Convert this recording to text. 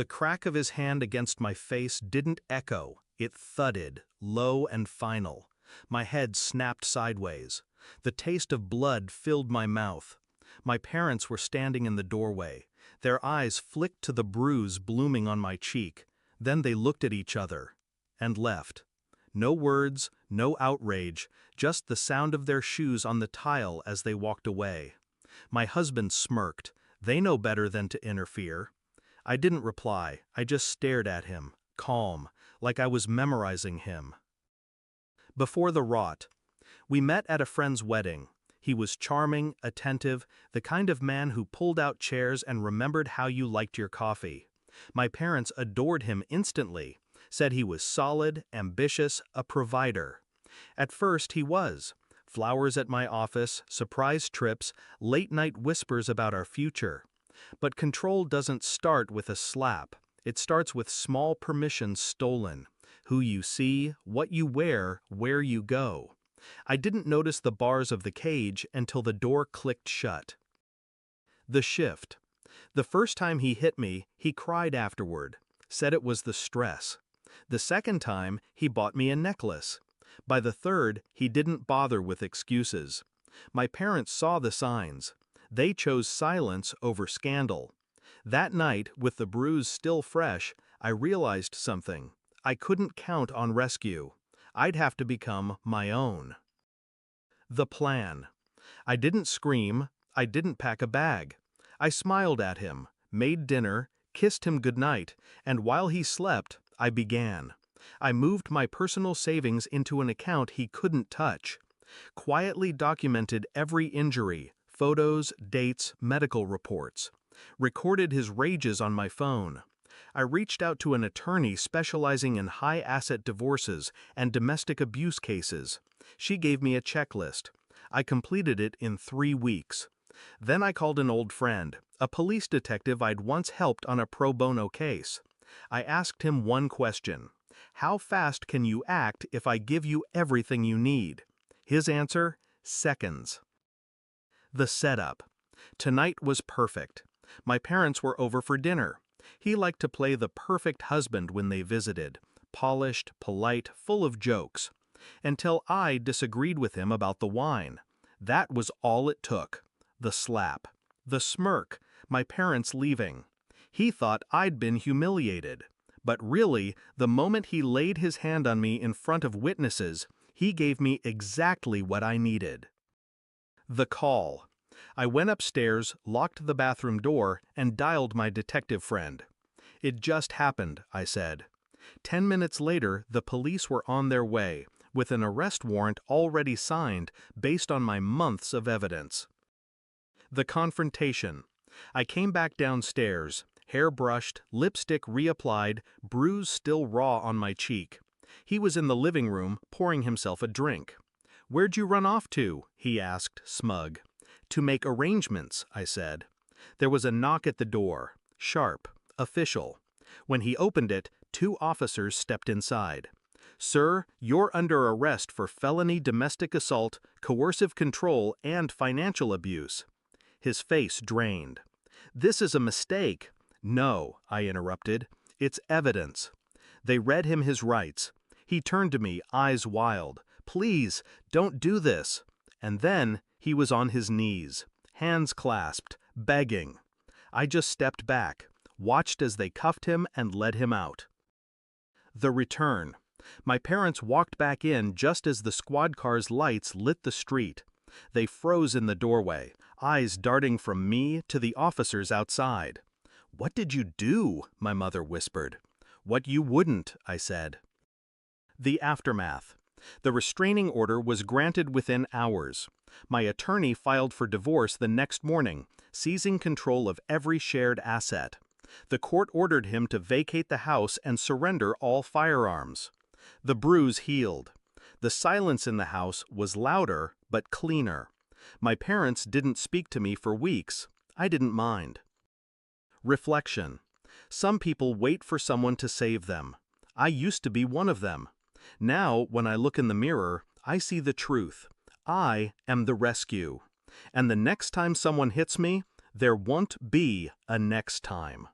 The crack of his hand against my face didn't echo, it thudded, low and final. My head snapped sideways. The taste of blood filled my mouth. My parents were standing in the doorway. Their eyes flicked to the bruise blooming on my cheek. Then they looked at each other and left. No words, no outrage, just the sound of their shoes on the tile as they walked away. My husband smirked. They know better than to interfere. I didn't reply. I just stared at him, calm, like I was memorizing him. Before the rot. We met at a friend's wedding. He was charming, attentive, the kind of man who pulled out chairs and remembered how you liked your coffee. My parents adored him instantly, said he was solid, ambitious, a provider. At first he was. Flowers at my office, surprise trips, late-night whispers about our future. But control doesn't start with a slap. It starts with small permissions stolen. Who you see, what you wear, where you go. I didn't notice the bars of the cage until the door clicked shut. The shift. The first time he hit me, he cried afterward, said it was the stress. The second time, he bought me a necklace. By the third, he didn't bother with excuses. My parents saw the signs. They chose silence over scandal. That night, with the bruise still fresh, I realized something. I couldn't count on rescue. I'd have to become my own. The plan. I didn't scream. I didn't pack a bag. I smiled at him, made dinner, kissed him goodnight, and while he slept, I began. I moved my personal savings into an account he couldn't touch. Quietly documented every injury, photos, dates, medical reports. Recorded his rages on my phone. I reached out to an attorney specializing in high-asset divorces and domestic abuse cases. She gave me a checklist. I completed it in 3 weeks. Then I called an old friend, a police detective I'd once helped on a pro bono case. I asked him one question. How fast can you act if I give you everything you need? His answer, seconds. The setup. Tonight was perfect. My parents were over for dinner. He liked to play the perfect husband when they visited, polished, polite, full of jokes. Until I disagreed with him about the wine. That was all it took. The slap. The smirk. My parents leaving. He thought I'd been humiliated. But really, the moment he laid his hand on me in front of witnesses, he gave me exactly what I needed. The call. I went upstairs, locked the bathroom door, and dialed my detective friend. It just happened, I said. 10 minutes later, the police were on their way, with an arrest warrant already signed based on my months of evidence. The confrontation. I came back downstairs, hair brushed, lipstick reapplied, bruise still raw on my cheek. He was in the living room, pouring himself a drink. "Where'd you run off to?" he asked, smug. "To make arrangements," I said. There was a knock at the door, sharp, official. When he opened it, 2 officers stepped inside. "Sir, you're under arrest for felony domestic assault, coercive control, and financial abuse." His face drained. "This is a mistake." "No," I interrupted. "It's evidence." They read him his rights. He turned to me, eyes wild. "Please, don't do this." And then he was on his knees, hands clasped, begging. I just stepped back, watched as they cuffed him and led him out. The return. My parents walked back in just as the squad car's lights lit the street. They froze in the doorway, eyes darting from me to the officers outside. "What did you do?" my mother whispered. "What you wouldn't," I said. The aftermath. The restraining order was granted within hours. My attorney filed for divorce the next morning, seizing control of every shared asset. The court ordered him to vacate the house and surrender all firearms. The bruise healed. The silence in the house was louder but cleaner. My parents didn't speak to me for weeks. I didn't mind. Reflection. Some people wait for someone to save them. I used to be one of them. Now, when I look in the mirror, I see the truth. I am the rescue. And the next time someone hits me, there won't be a next time.